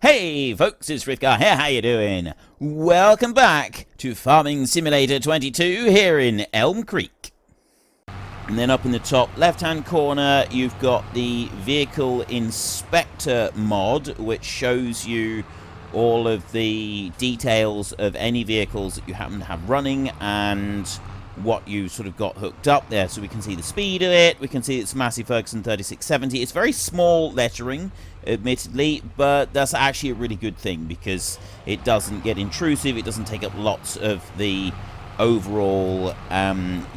Hey folks, it's Frithgar here, how you doing? Welcome back to Farming Simulator 22 here in Elm Creek. And then up in the top left-hand corner, you've got the Vehicle Inspector mod, which shows you all of the details of any vehicles that you happen to have running and what you sort of got hooked up there. So we can see the speed of it, we can see it's Massey Ferguson 3670. It's very small lettering, admittedly, but that's actually a really good thing because it doesn't get intrusive, it doesn't take up lots of the overall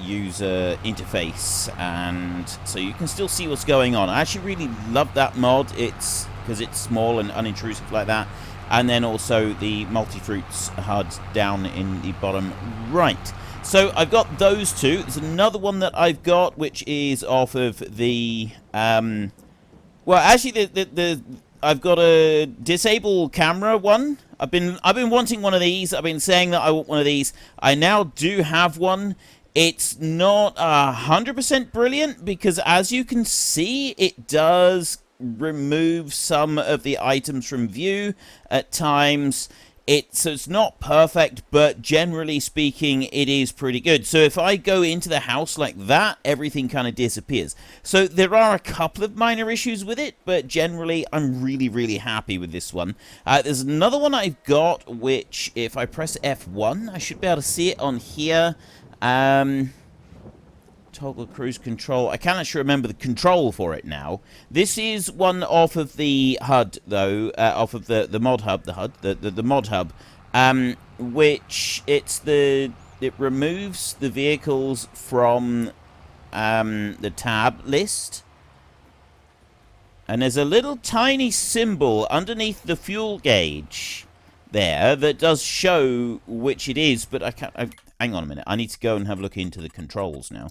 user interface, and so you can still see what's going on. I actually really love that mod. It's because it's small and unintrusive like that. And then also the multi-fruits HUD down in the bottom right. So I've got those two. There's another one that I've got which is off of the well, actually I've got a disable camera one. I've been wanting one of these. I've been saying that I want one of these. I now do have one. It's not 100% brilliant because, as you can see, it does remove some of the items from view at times. So it's not perfect, but generally speaking, it is pretty good. So if I go into the house like that, everything kind of disappears. So there are a couple of minor issues with it, but generally, I'm really, really happy with this one. There's another one I've got, which if I press F1, I should be able to see it on here. Toggle cruise control. I can't actually remember the control for it now. This is one off of the HUD, though, off of the mod hub, the mod hub, which it removes the vehicles from the tab list. And there's a little tiny symbol underneath the fuel gauge there that does show which it is, but I can't. Hang on a minute. I need to go and have a look into the controls now.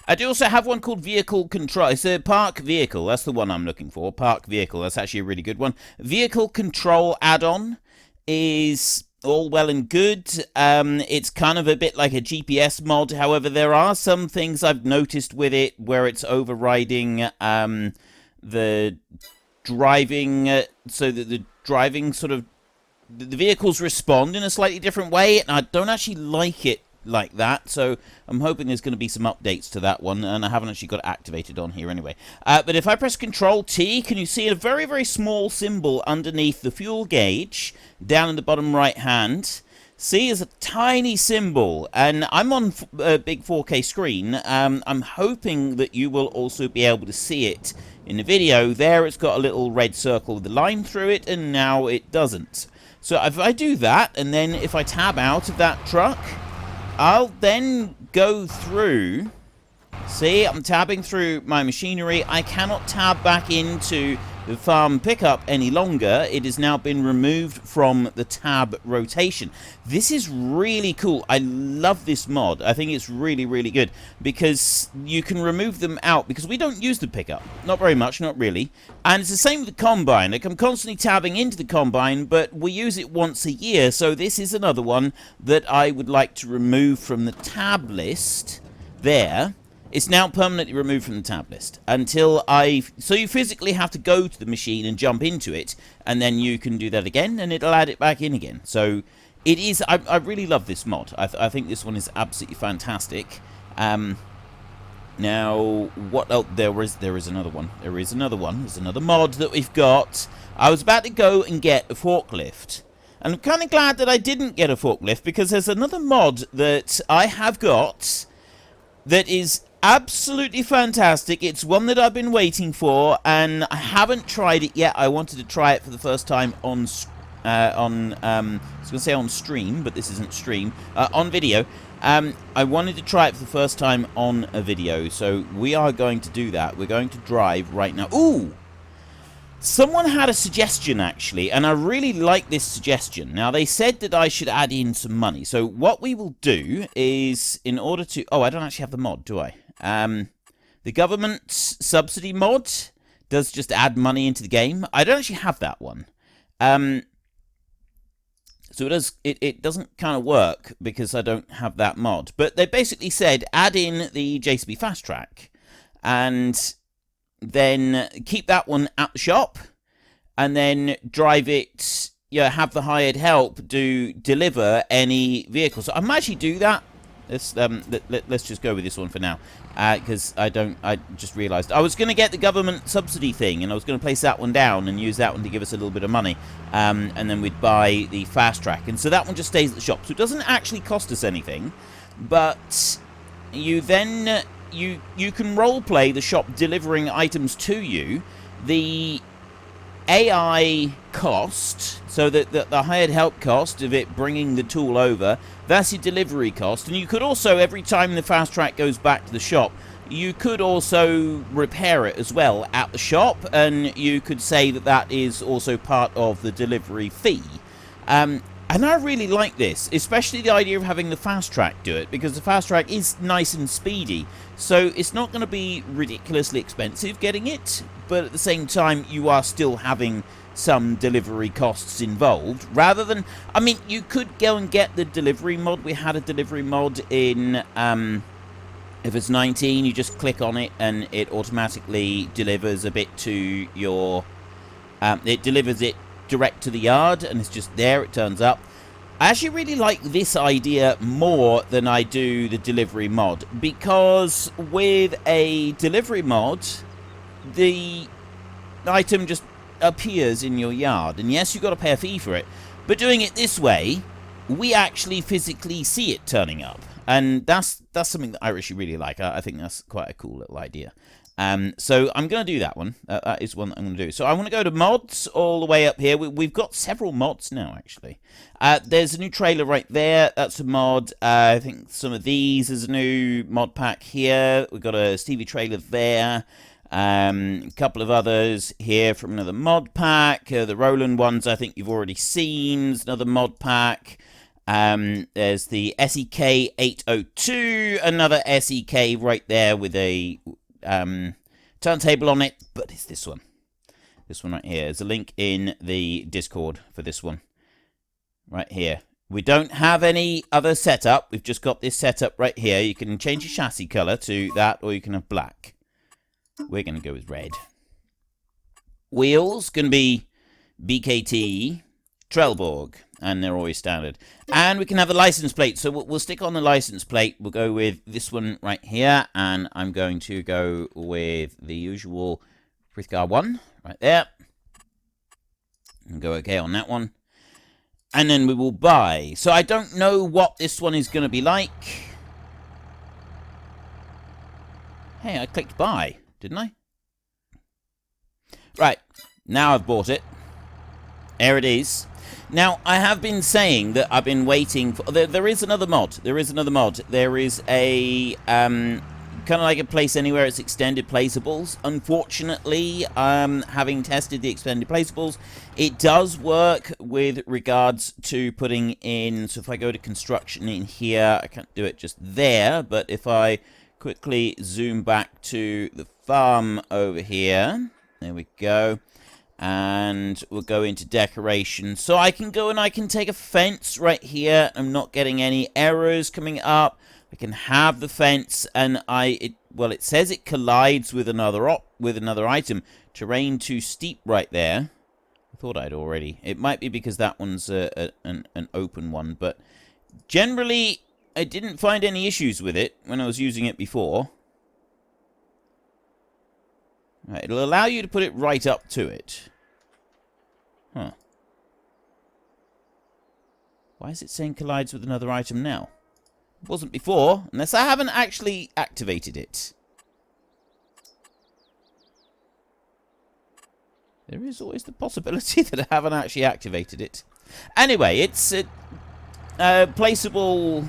I do also have one called Vehicle Control. It's a Park Vehicle. That's the one I'm looking for. Park Vehicle. That's actually a really good one. Vehicle Control add-on is all well and good. It's kind of a bit like a GPS mod. However, there are some things I've noticed with it where it's overriding the driving, so that the driving sort of, the vehicles respond in a slightly different way, and I don't actually like it like that, so I'm hoping there's going to be some updates to that one, and I haven't actually got it activated on here anyway. But if I press Control T, can you see a very, very small symbol underneath the fuel gauge, down in the bottom right hand? See, there's a tiny symbol, and I'm on a big 4K screen. I'm hoping that you will also be able to see it in the video. There it's got a little red circle with a line through it, and now it doesn't. So if I do that, and then if I tab out of that truck, I'll then go through. See, I'm tabbing through my machinery. I cannot tab back into the farm pickup any longer. It has now been removed from the tab rotation. This is really cool. I love this mod. I think it's really, really good because you can remove them out because we don't use the pickup. Not very much, not really. And it's the same with the combine. Like, I'm constantly tabbing into the combine, but we use it once a year. So this is another one that I would like to remove from the tab list there. It's now permanently removed from the tab list until so you physically have to go to the machine and jump into it, and then you can do that again, and it'll add it back in again. So it is, I really love this mod. I think this one is absolutely fantastic. Now, what else? There is another one. There's another mod that we've got. I was about to go and get a forklift. And I'm kind of glad that I didn't get a forklift because there's another mod that I have got that is absolutely fantastic. It's one that I've been waiting for, and I haven't tried it yet. I wanted to try it for the first time on I was going to say on stream, but this isn't stream, on video. I wanted to try it for the first time on a video, so we are going to do that. We're going to drive right now. Ooh! Someone had a suggestion, actually, and I really like this suggestion. Now, they said that I should add in some money. So what we will do is, in order to... Oh, I don't actually have the mod, do I? The government subsidy mod does just add money into the game. I don't actually have that one. So it doesn't kind of work because I don't have that mod. But they basically said add in the JCB Fast Track and then keep that one at the shop. and then drive it, have the hired help deliver any vehicle. So I might actually do that. Let's just go with this one for now, because I just realized I was going to get the government subsidy thing, and I was going to place that one down and use that one to give us a little bit of money, and then we'd buy the fast track, and so that one just stays at the shop, so it doesn't actually cost us anything. But you then you can role play the shop delivering items to you. The AI cost, so that the hired help cost of it bringing the tool over, that's your delivery cost. And you could also, every time the fast track goes back to the shop, you could also repair it as well at the shop, and you could say that that is also part of the delivery fee. And I really like this, especially the idea of having the fast track do it, because the fast track is nice and speedy, so it's not going to be ridiculously expensive getting it, but at the same time you are still having some delivery costs involved, rather than, I mean, you could go and get the delivery mod. We had a delivery mod in FS19. You just click on it and it automatically delivers a bit to your, it delivers it direct to the yard, and it's just there, it turns up. I actually really like this idea more than I do the delivery mod, because with a delivery mod, the item just appears in your yard, and yes, you've got to pay a fee for it, but doing it this way, we actually physically see it turning up, and that's something that I actually really like. I think that's quite a cool little idea. So I'm going to do that one. That is one that I'm going to do. So I want to go to mods all the way up here. We've got several mods now, actually. There's a new trailer right there. That's a mod. I think some of these is a new mod pack here. We've got a Stevie trailer there. A couple of others here from another mod pack. The Roland ones I think you've already seen. There's another mod pack. There's the SEK 802. Another SEK right there with a turntable on it, but it's this one right here. There's a link in the Discord for this one right here. We don't have any other setup, we've just got this setup right here. You can change your chassis color to that, or you can have black. We're going to go with red. Wheels can be BKT Trelleborg, and they're always standard. And we can have the license plate, so we'll stick on the license plate. We'll go with this one right here, and I'm going to go with the usual Frithgar one right there. And go okay on that one. And then we will buy. So I don't know what this one is going to be like. Hey, I clicked buy, didn't I? Right, now I've bought it. There it is. Now, I have been saying that I've been waiting for... There is another mod. There is another mod. There is a... kind of like a place anywhere. It's extended placeables. Unfortunately, having tested the extended placeables, it does work with regards to putting in... So if I go to construction in here, I can't do it just there. But if I quickly zoom back to the farm over here... There we go. And we'll go into decoration. So I can go and I can take a fence right here. I'm not getting any errors coming up. I can have the fence, and well, it says it collides with another item. Terrain too steep right there. I thought I'd already. It might be because that one's an open one, but generally I didn't find any issues with it when I was using it before. Right, it'll allow you to put it right up to it. Huh. Why is it saying collides with another item now? It wasn't before, unless I haven't actually activated it. There is always the possibility that I haven't actually activated it. Anyway, it's placeable,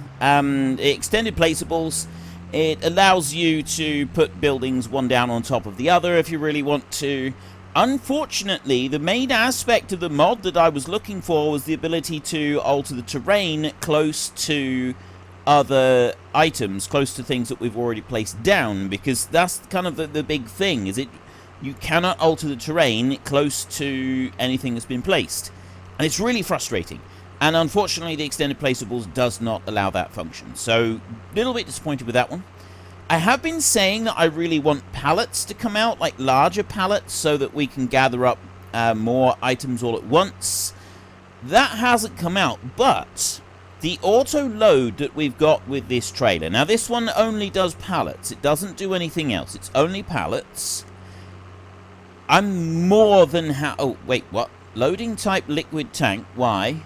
extended placeables. It allows you to put buildings one down on top of the other if you really want to. Unfortunately, the main aspect of the mod that I was looking for was the ability to alter the terrain close to other items, close to things that we've already placed down, because that's kind of the big thing, is you cannot alter the terrain close to anything that's been placed. And it's really frustrating. And unfortunately, the extended placeables does not allow that function. So, a little bit disappointed with that one. I have been saying that I really want pallets to come out, like larger pallets, so that we can gather up more items all at once. That hasn't come out, but the auto load that we've got with this trailer, now this one only does pallets, it doesn't do anything else, it's only pallets. I'm more than oh wait, what? Loading type liquid tank, why?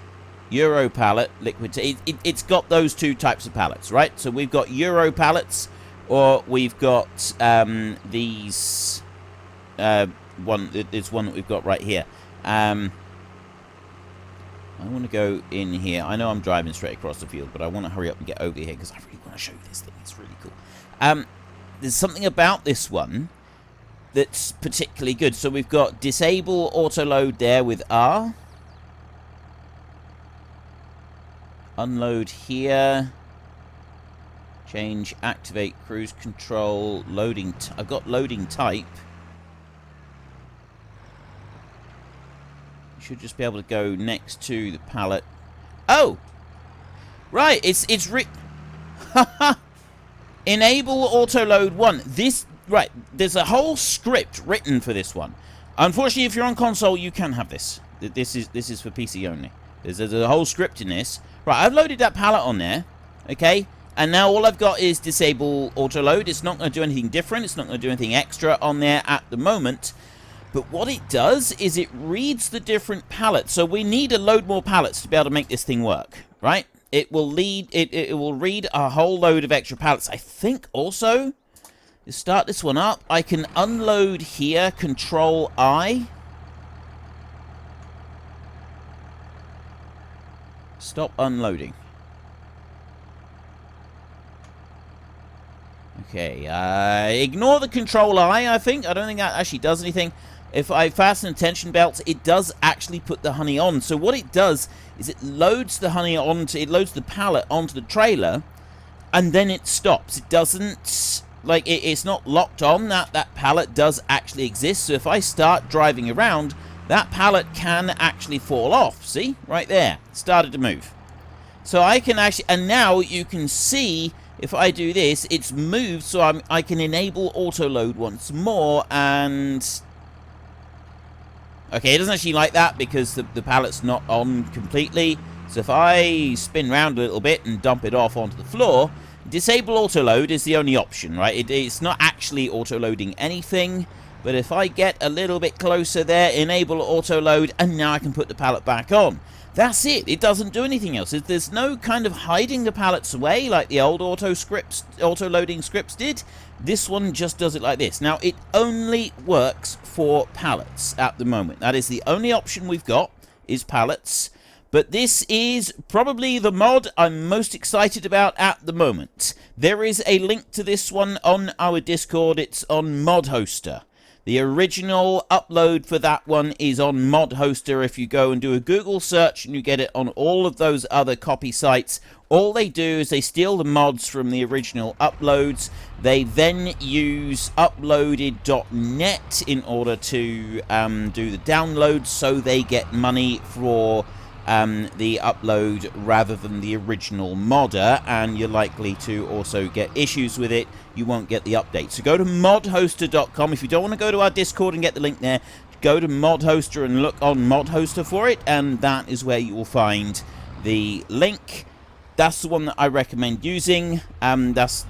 Euro pallet, liquid it's got those two types of pallets, right? So we've got Euro pallets, or we've got these there's one that we've got right here. I want to go in here. I know I'm driving straight across the field, but I want to hurry up and get over here because I really want to show you this thing. It's really cool. There's something about this one that's particularly good. So we've got disable auto load there with R. Unload here. Change, activate cruise control, loading. I've got loading type. Should just be able to go next to the pallet. Oh, right. It's enable auto load 1. This right. There's a whole script written for this one. Unfortunately, if you're on console, you can have this. This is for PC only. There's a whole script in this. Right. I've loaded that pallet on there. Okay. And now all I've got is disable auto load. It's not going to do anything different. It's not going to do anything extra on there at the moment. But what it does is it reads the different pallets. So we need to load more pallets to be able to make this thing work, right? It will read a whole load of extra pallets. I think also, to start this one up, I can unload here, Control I. Stop unloading. Okay, ignore the Control I think. I don't think that actually does anything. If I fasten tension belts, it does actually put the honey on. So what it does is it loads the honey onto, it loads the pallet onto the trailer, and then it stops. It doesn't, like, it's not locked on. That pallet does actually exist. So if I start driving around, that pallet can actually fall off. See? Right there. It started to move. So I can actually, and now you can see, if I do this, it's moved, so I can enable auto load once more, and okay, it doesn't actually like that because the pallet's not on completely. So if I spin around a little bit and dump it off onto the floor, disable auto load is the only option, right? It's not actually auto loading anything, but if I get a little bit closer there, enable auto load, and now I can put the pallet back on. That's it. It doesn't do anything else. There's no kind of hiding the pallets away like the old auto loading scripts did. This one just does it like this. Now, it only works for pallets at the moment. That is the only option we've got, is pallets. But this is probably the mod I'm most excited about at the moment. There is a link to this one on our Discord. It's on ModHoster. The original upload for that one is on ModHoster. If you go and do a Google search and you get it on all of those other copy sites, all they do is they steal the mods from the original uploads. They then use uploaded.net in order to do the downloads, so they get money for the upload rather than the original modder, and you're likely to also get issues with it. You won't get the update. So go to modhoster.com. If you don't want to go to our Discord and get the link there, go to ModHoster and look on ModHoster for it, and that is where you will find the link. That's the one that I recommend using. That's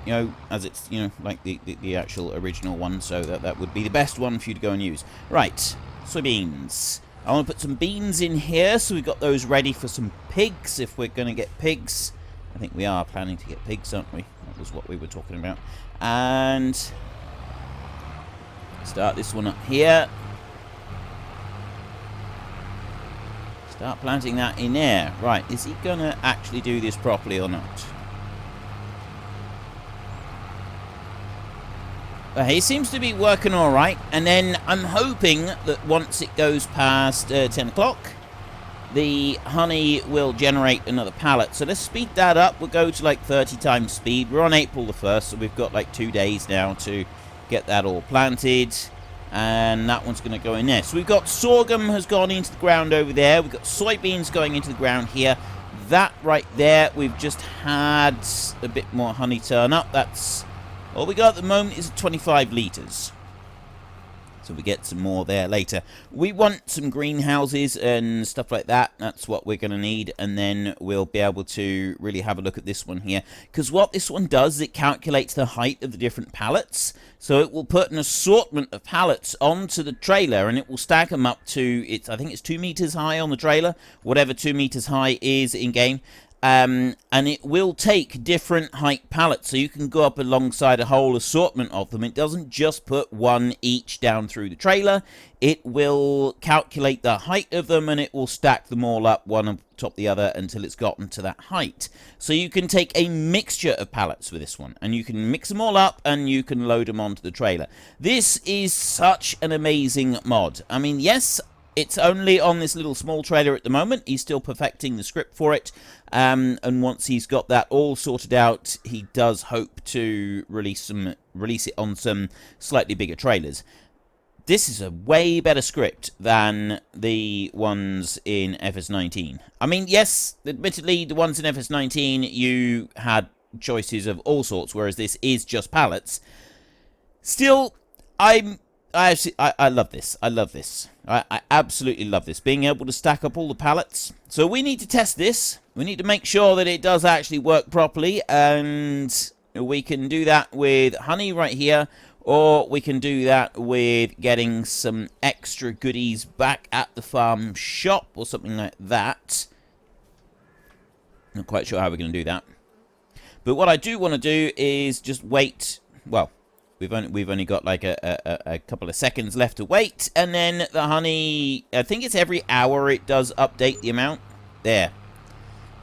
you know, as it's, you know, like the actual original one, so that would be the best one for you to go and use. Right, soybeans. I want to put some beans in here, so we've got those ready for some pigs, if we're going to get pigs. I think we are planning to get pigs, aren't we? That was what we were talking about. And start this one up here. Start planting that in there. Right, is he going to actually do this properly or not? He seems to be working all right, and then I'm hoping that once it goes past 10 o'clock, the honey will generate another pallet. So let's speed that up. We'll go to like 30 times speed. We're on April the 1st, so we've got like 2 days now to get that all planted, and that one's going to go in there. So we've got sorghum has gone into the ground over there. We've got soybeans going into the ground here. That right there, we've just had a bit more honey turn up. That's all we got at the moment is 25 litres. So we get some more there later. We want some greenhouses and stuff like that. That's what we're going to need. And then we'll be able to really have a look at this one here. Because what this one does is it calculates the height of the different pallets. So it will put an assortment of pallets onto the trailer. And it will stack them up to, I think it's 2 meters high on the trailer. Whatever 2 meters high is in-game. And it will take different height pallets, so you can go up alongside a whole assortment of them. It doesn't just put one each down through the trailer. It will calculate the height of them, and it will stack them all up one on top of the other until it's gotten to that height. So you can take a mixture of pallets with this one, and you can mix them all up, and you can load them onto the trailer. This is such an amazing mod. I mean, yes, it's only on this little small trailer at the moment. He's still perfecting the script for it. And once he's got that all sorted out, he does hope to release it on some slightly bigger trailers. This is a way better script than the ones in FS19. I mean, yes, admittedly, the ones in FS19, you had choices of all sorts, whereas this is just pallets. Still, I love this. I love this. I absolutely love this. Being able to stack up all the pallets. So we need to test this. We need to make sure that it does actually work properly. And we can do that with honey right here. Or we can do that with getting some extra goodies back at the farm shop. Or something like that. Not quite sure how we're going to do that. But what I do want to do is just wait. Well, we've only got like a couple of seconds left to wait, and then the honey, I think it's every hour it does update the amount. There.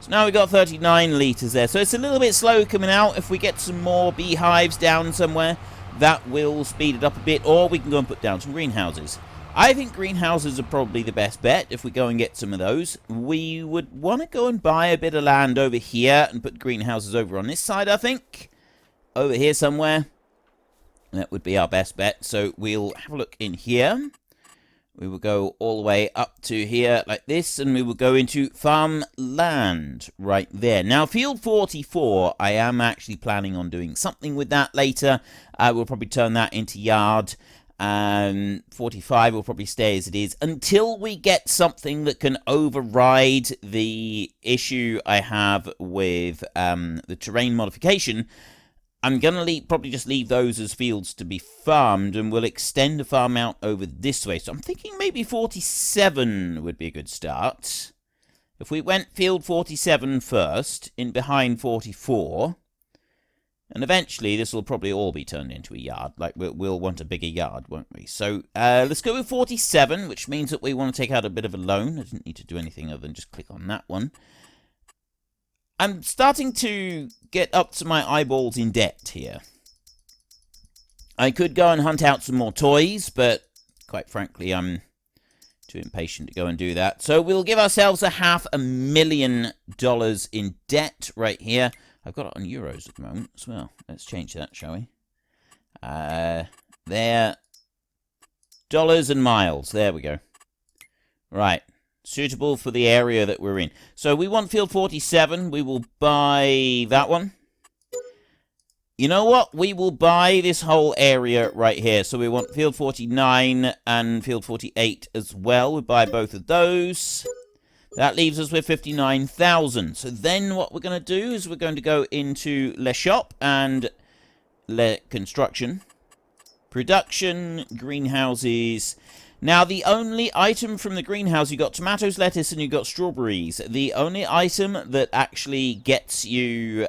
So now we've got 39 litres there. So it's a little bit slow coming out. If we get some more beehives down somewhere, that will speed it up a bit, or we can go and put down some greenhouses. I think greenhouses are probably the best bet if we go and get some of those. We would want to go and buy a bit of land over here and put greenhouses over on this side, I think. Over here somewhere. That would be our best bet. So we'll have a look in here. We will go all the way up to here like this, and we will go into farmland right there. Now, field 44, I am actually planning on doing something with that later. We'll probably turn that into yard. 45 will probably stay as it is until we get something that can override the issue I have with the terrain modification. I'm going to probably just leave those as fields to be farmed, and we'll extend the farm out over this way. So I'm thinking maybe 47 would be a good start. If we went field 47 first, in behind 44, and eventually this will probably all be turned into a yard. Like, we'll want a bigger yard, won't we? So let's go with 47, which means that we want to take out a bit of a loan. I didn't need to do anything other than just click on that one. I'm starting to get up to my eyeballs in debt here. I could go and hunt out some more toys, but quite frankly, I'm too impatient to go and do that. So we'll give ourselves $500,000 in debt right here. I've got it on euros at the moment as well. Let's change that, shall we? There. Dollars and miles. There we go. Right. Suitable for the area that we're in. So we want field 47. We will buy that one. You know what? We will buy this whole area right here. So we want field 49 and field 48 as well. We'll buy both of those. That leaves us with 59,000. So then what we're going to do is we're going to go into Le Shop and Le Construction. Production, greenhouses. Now, the only item from the greenhouse, you got tomatoes, lettuce, and you got strawberries. The only item that actually gets you,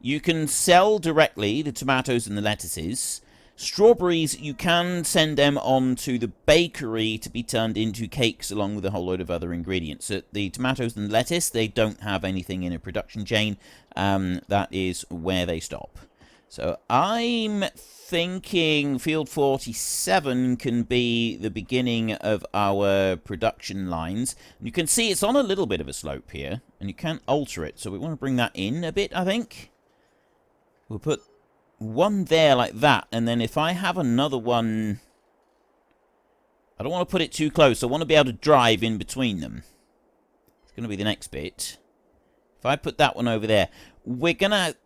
you can sell directly the tomatoes and the lettuces. Strawberries, you can send them on to the bakery to be turned into cakes along with a whole load of other ingredients. The tomatoes and lettuce, they don't have anything in a production chain. That is where they stop. So I'm thinking field 47 can be the beginning of our production lines. You can see it's on a little bit of a slope here, and you can alter it. So we want to bring that in a bit, I think. We'll put one there like that, and then if I have another one, I don't want to put it too close. I want to be able to drive in between them. It's going to be the next bit. If I put that one over there, we're going to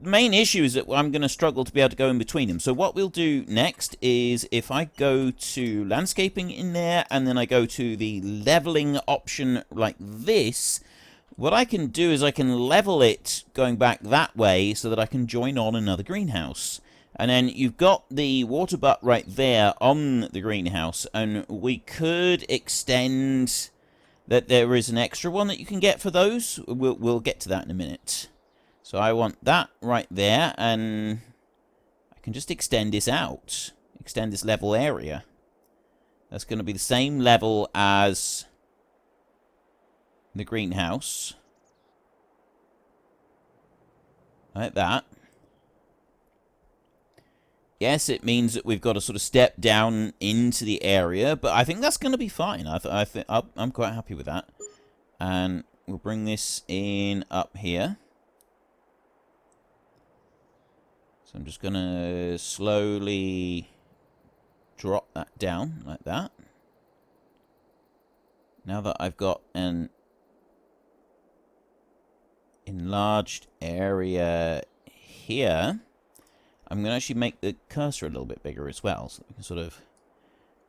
main issue is that I'm going to struggle to be able to go in between them. So what we'll do next is if I go to landscaping in there and then I go to the leveling option like this, what I can do is I can level it going back that way so that I can join on another greenhouse. And then you've got the water butt right there on the greenhouse, and we could extend that there is an extra one that you can get for those. We'll get to that in a minute. So I want that right there, and I can just extend this out. Extend this level area. That's going to be the same level as the greenhouse. Like that. Yes, it means that we've got to sort of step down into the area, but I think that's going to be fine. I'm quite happy with that. And we'll bring this in up here. So I'm just going to slowly drop that down like that. Now that I've got an enlarged area here, I'm going to actually make the cursor a little bit bigger as well, so we can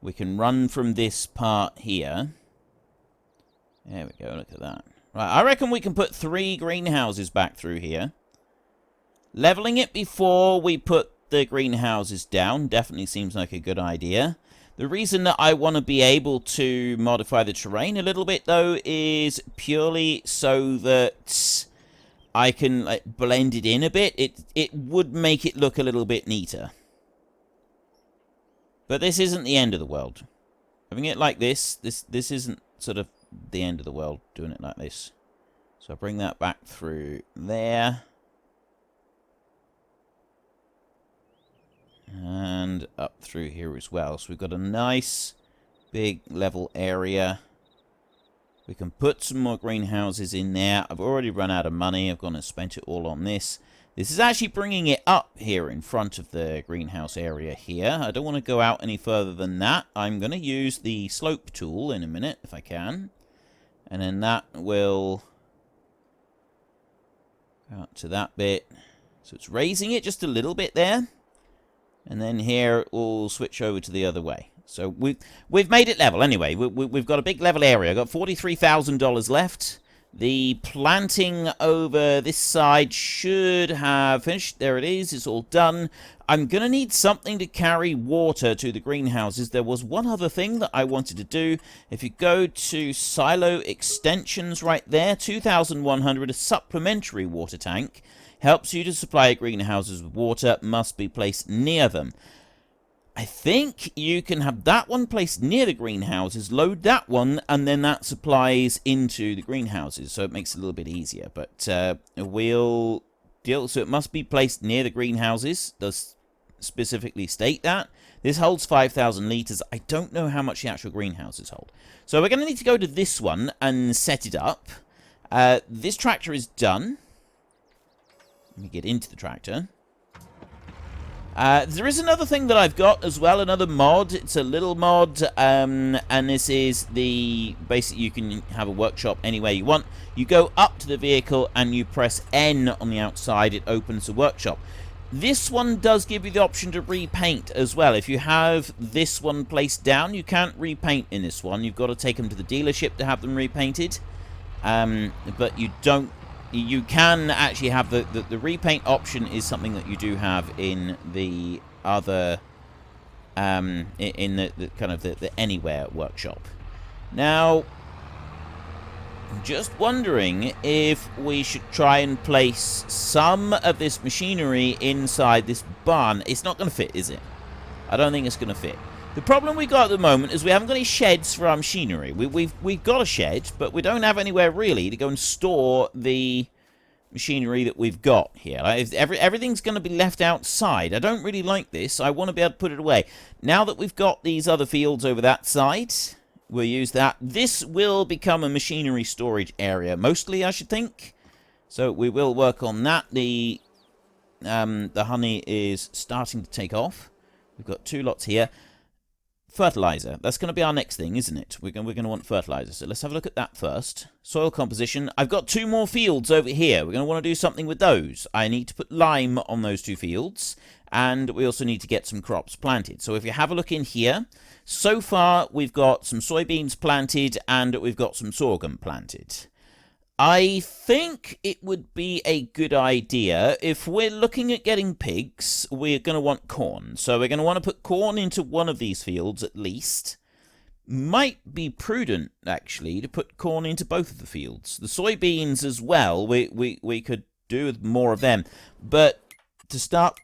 we can run from this part here. There we go, look at that. Right, I reckon we can put 3 greenhouses back through here. Leveling it before we put the greenhouses down definitely seems like a good idea. The reason that I want to be able to modify the terrain a little bit, though, is purely so that I can blend it in a bit. It would make it look a little bit neater. But this isn't the end of the world. Having it like this isn't sort of the end of the world, doing it like this. So I'll bring that back through there. And up through here as well. So we've got a nice big level area. We can put some more greenhouses in there. I've already run out of money. I've gone and spent it all on this. This is actually bringing it up here in front of the greenhouse area here. I don't want to go out any further than that. I'm going to use the slope tool in a minute, if I can. And then that will go out to that bit. So it's raising it just a little bit there. And then here it will switch over to the other way. So we've made it level anyway. We've got a big level area. I've got $43,000 left. The planting over this side should have finished. There it is. It's all done. I'm going to need something to carry water to the greenhouses. There was one other thing that I wanted to do. If you go to silo extensions right there, 2,100, a supplementary water tank. Helps you to supply greenhouses with water, must be placed near them. I think you can have that one placed near the greenhouses, load that one, and then that supplies into the greenhouses. So it makes it a little bit easier. But we'll deal. So it must be placed near the greenhouses. Does specifically state that. This holds 5,000 litres. I don't know how much the actual greenhouses hold. So we're going to need to go to this one and set it up. This tractor is done. Let me get into the tractor. There is another thing that I've got as well, another mod. It's a little mod, and this is the... Basically, you can have a workshop anywhere you want. You go up to the vehicle and you press N on the outside. It opens the workshop. This one does give you the option to repaint as well. If you have this one placed down, you can't repaint in this one. You've got to take them to the dealership to have them repainted. But you don't... You can actually have the repaint option is something that you do have in the other in the kind of the anywhere workshop. Now, I'm just wondering if we should try and place some of this machinery inside this barn. It's not going to fit, is it? I don't think it's going to fit. The problem we got at the moment is we haven't got any sheds for our machinery. We've got a shed, but we don't have anywhere really to go and store the machinery that we've got here. Everything's going to be left outside. I don't really like this. I want to be able to put it away. Now that we've got these other fields over that side, we'll use that. This will become a machinery storage area, mostly, I should think. So we will work on that. The honey is starting to take off. We've got 2 lots here. Fertilizer. That's going to be our next thing, isn't it? We're going to want fertilizer. So let's have a look at that first. Soil composition. I've got 2 more fields over here. We're going to want to do something with those. I need to put lime on those 2 fields. And we also need to get some crops planted. So if you have a look in here, so far we've got some soybeans planted and we've got some sorghum planted. I think it would be a good idea, if we're looking at getting pigs, we're going to want corn. So we're going to want to put corn into one of these fields at least. Might be prudent, actually, to put corn into both of the fields. The soybeans as well, we could do with more of them. But to start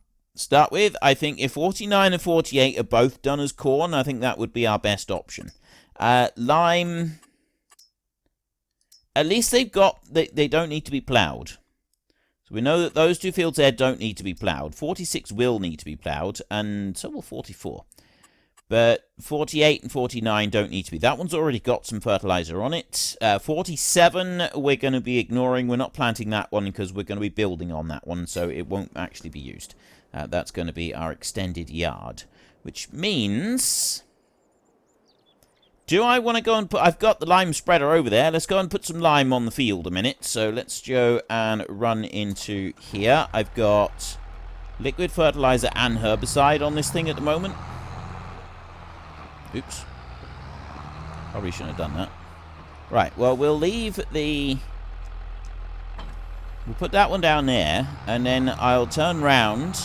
with, I think if 49 and 48 are both done as corn, I think that would be our best option. Lime... At least they don't need to be ploughed. So we know that those 2 fields there don't need to be ploughed. 46 will need to be ploughed, and so will 44. But 48 and 49 don't need to be. That one's already got some fertilizer on it. 47 we're going to be ignoring. We're not planting that one because we're going to be building on that one, so it won't actually be used. That's going to be our extended yard, which means... Do I want to go and put... I've got the lime spreader over there. Let's go and put some lime on the field a minute. So let's go and run into here. I've got liquid fertilizer and herbicide on this thing at the moment. Oops. Probably shouldn't have done that. Right, well, we'll leave the... We'll put that one down there, and then I'll turn round...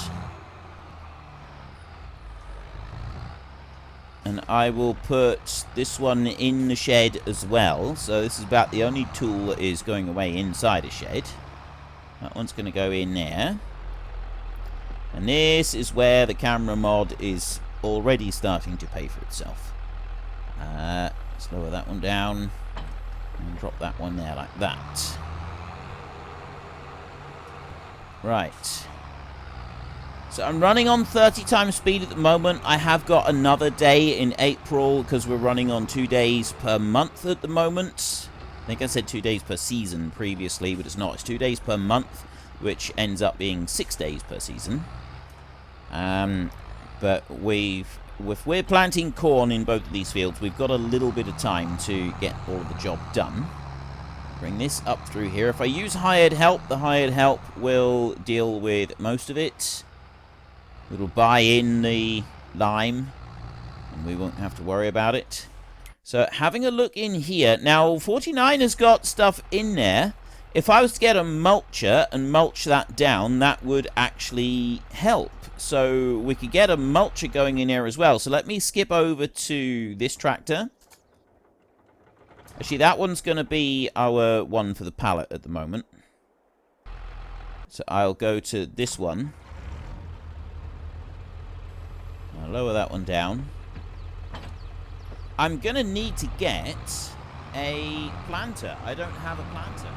And I will put this one in the shed as well. So this is about the only tool that is going away inside a shed. That one's going to go in there. And this is where the camera mod is already starting to pay for itself. Let's lower that one down. And drop that one there like that. Right. So I'm running on 30 times speed at the moment. I have got another day in April because we're running on 2 days per month at the moment. I think I said 2 days per season previously, but it's not. It's 2 days per month, which ends up being 6 days per season. But if we're planting corn in both of these fields, we've got a little bit of time to get all of the job done. Bring this up through here. If I use hired help, the hired help will deal with most of it. It'll buy in the lime, and we won't have to worry about it. So, having a look in here. Now, 49 has got stuff in there. If I was to get a mulcher and mulch that down, that would actually help. So, we could get a mulcher going in here as well. So, let me skip over to this tractor. Actually, that one's going to be our one for the pallet at the moment. So, I'll go to this one. I'll lower that one down. I'm going to need to get a planter. I don't have a planter.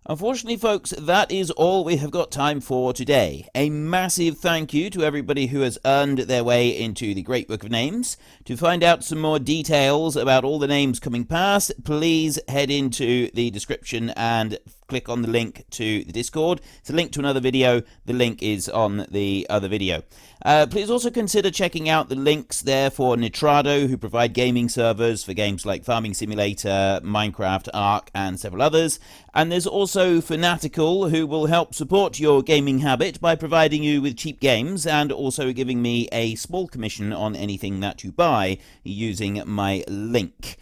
Unfortunately, folks, that is all we have got time for today. A massive thank you to everybody who has earned their way into the Great Book of Names. To find out some more details about all the names coming past, please head into the description and click on the link to the Discord. It's a link to another video. The link is on the other video. Please also consider checking out the links there for Nitrado, who provide gaming servers for games like Farming Simulator, Minecraft, Ark, and several others. And there's also Fanatical, who will help support your gaming habit by providing you with cheap games and also giving me a small commission on anything that you buy using my link.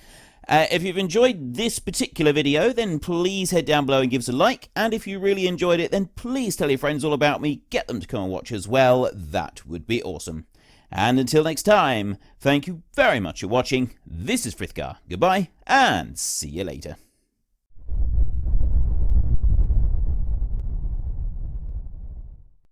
If you've enjoyed this particular video, then please head down below and give us a like. And if you really enjoyed it, then please tell your friends all about me. Get them to come and watch as well. That would be awesome. And until next time, thank you very much for watching. This is Frithgar. Goodbye, and see you later.